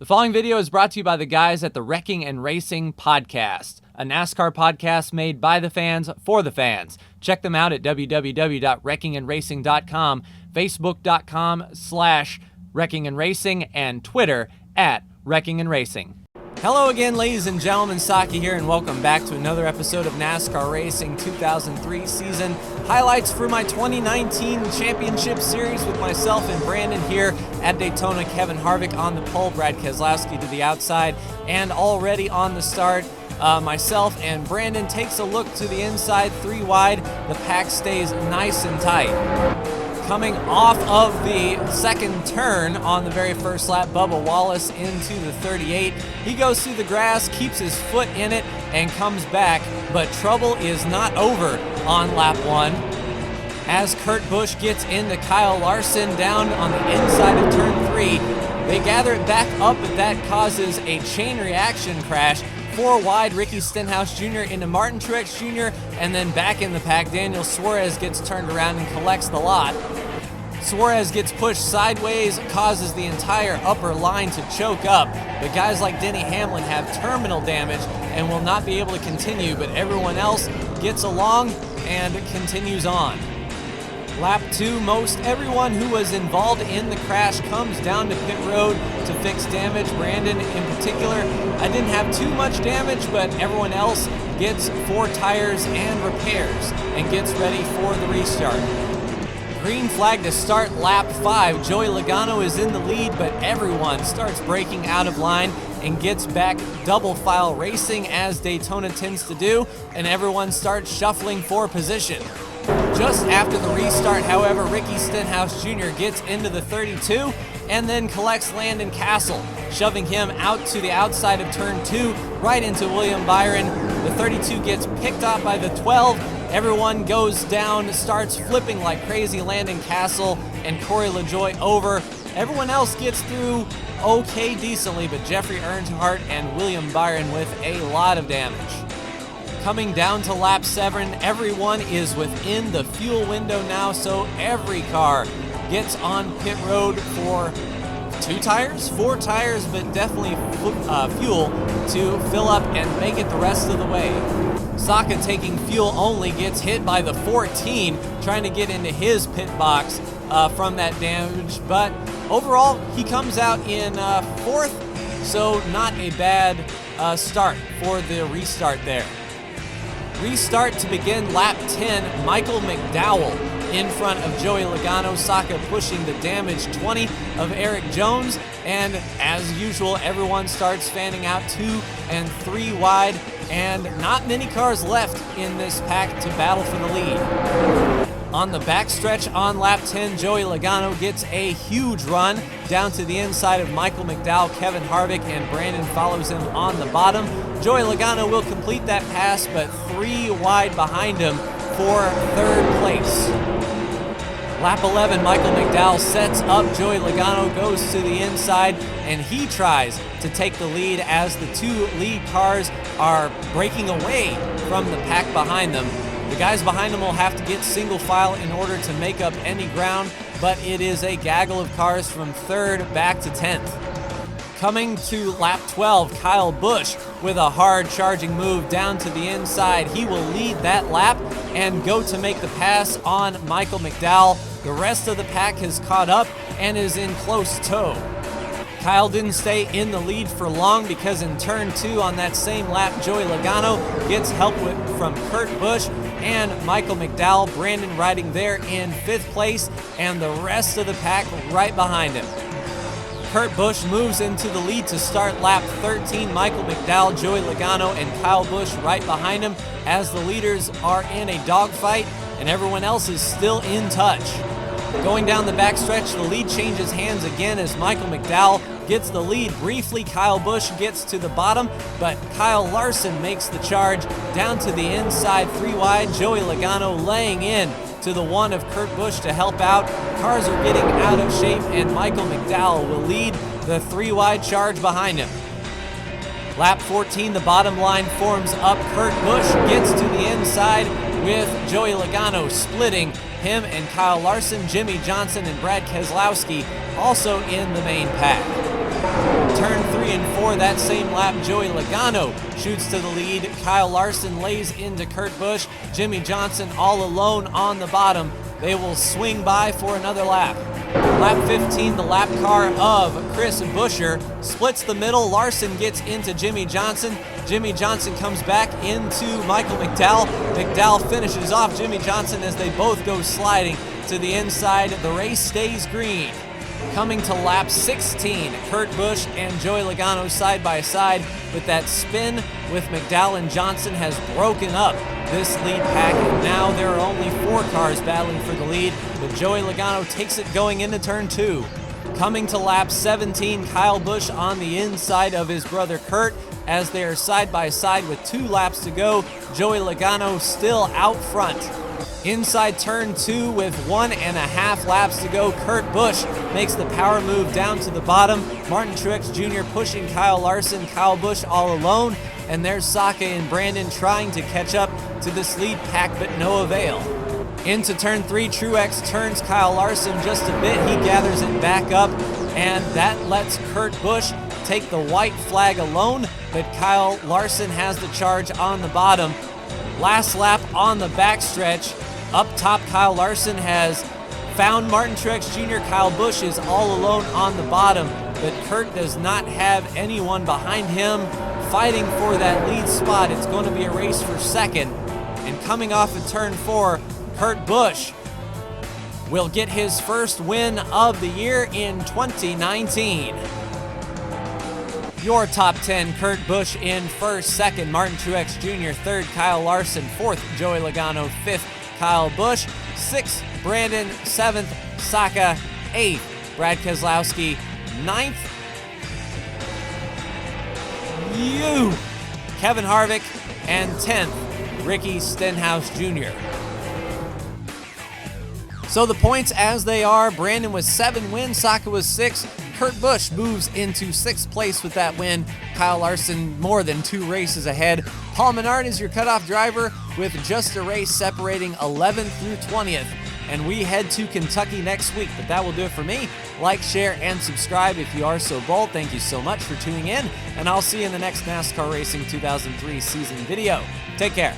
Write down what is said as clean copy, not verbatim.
The following video is brought to you by the guys at the Wrecking and Racing Podcast, a NASCAR podcast made by the fans for the fans. Check them out at www.wreckingandracing.com, facebook.com/wreckingandracing, and Twitter at Wrecking and Racing. Hello again, ladies and gentlemen, Saki here, and welcome back to another episode of NASCAR Racing 2003 season. Highlights for my 2019 Championship Series with myself and Brandon here at Daytona. Kevin Harvick on the pole, Brad Keselowski to the outside, and already on the start, myself and Brandon takes a look to the inside, three wide. The pack stays nice and tight. Coming off of the second turn on the very first lap, Bubba Wallace into the 38. He goes through the grass, keeps his foot in it, and comes back, but trouble is not over on lap one. As Kurt Busch gets into Kyle Larson down on the inside of turn 3, they gather it back up, but that causes a chain reaction crash. Four wide, Ricky Stenhouse Jr. into Martin Truex Jr., and then back in the pack, Daniel Suarez gets turned around and collects the lot. Suarez gets pushed sideways, causes the entire upper line to choke up, but guys like Denny Hamlin have terminal damage and will not be able to continue, but everyone else gets along and continues on. Lap 2, most everyone who was involved in the crash comes down to pit road to fix damage. Brandon in particular, I didn't have too much damage, but everyone else gets 4 tires and repairs and gets ready for the restart. Green flag to start lap 5. Joey Logano is in the lead, but everyone starts breaking out of line and gets back double file racing as Daytona tends to do, and everyone starts shuffling for position. Just after the restart, however, Ricky Stenhouse Jr. gets into the 32 and then collects Landon Castle, shoving him out to the outside of turn 2, right into William Byron. The 32 gets picked up by the 12. Everyone goes down, starts flipping like crazy. Landon Castle and Corey LaJoie over. Everyone else gets through okay decently, but Jeffrey Earnhardt and William Byron with a lot of damage. Coming down to lap 7, everyone is within the fuel window now, so every car gets on pit road for 4 tires, but definitely fuel to fill up and make it the rest of the way. Saka, taking fuel only, gets hit by the 14, trying to get into his pit box from that damage, but overall he comes out in 4th, so not a bad start for the restart there. Restart to begin lap 10, Michael McDowell in front of Joey Logano. Saka pushing the damage 20 of Eric Jones, and as usual, everyone starts fanning out 2 and 3 wide, and not many cars left in this pack to battle for the lead. On the backstretch on lap 10, Joey Logano gets a huge run down to the inside of Michael McDowell. Kevin Harvick and Brandon follows him on the bottom. Joey Logano will complete that pass, but 3 wide behind him for 3rd place. Lap 11, Michael McDowell sets up. Joey Logano goes to the inside, and he tries to take the lead as the 2 lead cars are breaking away from the pack behind them. The guys behind them will have to get single file in order to make up any ground, but it is a gaggle of cars from 3rd back to 10th. Coming to lap 12, Kyle Busch with a hard charging move down to the inside. He will lead that lap and go to make the pass on Michael McDowell. The rest of the pack has caught up and is in close tow. Kyle didn't stay in the lead for long because in turn 2 on that same lap, Joey Logano gets help from Kurt Busch and Michael McDowell. Brandon riding there in 5th place, and the rest of the pack right behind him. Kurt Busch moves into the lead to start lap 13. Michael McDowell, Joey Logano, and Kyle Busch right behind him as the leaders are in a dogfight, and everyone else is still in touch. Going down the backstretch, the lead changes hands again as Michael McDowell gets the lead briefly. Kyle Busch gets to the bottom, but Kyle Larson makes the charge down to the inside, 3 wide. Joey Logano laying in to the 1 of Kurt Busch to help out. Cars are getting out of shape, and Michael McDowell will lead the 3 wide charge behind him. Lap 14, the bottom line forms up. Kurt Busch gets to the inside with Joey Logano splitting him and Kyle Larson. Jimmy Johnson and Brad Keselowski also in the main pack. Turn Fighting for that same lap, Joey Logano shoots to the lead. Kyle Larson lays into Kurt Busch. Jimmy Johnson all alone on the bottom. They will swing by for another lap. Lap 15, the lap car of Chris Buescher splits the middle. Larson gets into Jimmy Johnson. Jimmy Johnson comes back into Michael McDowell. McDowell finishes off Jimmy Johnson as they both go sliding to the inside. The race stays green. Coming to lap 16, Kurt Busch and Joey Logano side by side, but that spin with McDowell and Johnson has broken up this lead pack, and now there are only 4 cars battling for the lead, but Joey Logano takes it going into turn 2. Coming to lap 17, Kyle Busch on the inside of his brother Kurt as they are side by side with 2 laps to go. Joey Logano still out front. Inside turn 2 with 1.5 laps to go, Kurt Busch makes the power move down to the bottom. Martin Truex Jr. pushing Kyle Larson, Kyle Busch all alone, and there's Saka and Brandon trying to catch up to this lead pack, but no avail. Into turn 3, Truex turns Kyle Larson just a bit. He gathers it back up, and that lets Kurt Busch take the white flag alone, but Kyle Larson has the charge on the bottom. Last lap on the backstretch. Up top, Kyle Larson has found Martin Truex Jr. Kyle Busch is all alone on the bottom, but Kurt does not have anyone behind him fighting for that lead spot. It's going to be a race for second. And coming off of turn 4, Kurt Busch will get his first win of the year in 2019. Your top 10, Kurt Busch in first, second, Martin Truex Jr., third, Kyle Larson, fourth, Joey Logano, fifth, Kyle Busch, sixth, Brandon, seventh, Saka, eighth, Brad Keselowski, ninth, Kevin Harvick, and 10th, Ricky Stenhouse Jr. So the points as they are, Brandon with 7 wins, Saka was 6, Kurt Busch moves into 6th place with that win. Kyle Larson more than 2 races ahead. Paul Menard is your cutoff driver with just a race separating 11th through 20th. And we head to Kentucky next week, but that will do it for me. Like, share, and subscribe if you are so bold. Thank you so much for tuning in, and I'll see you in the next NASCAR Racing 2003 season video. Take care.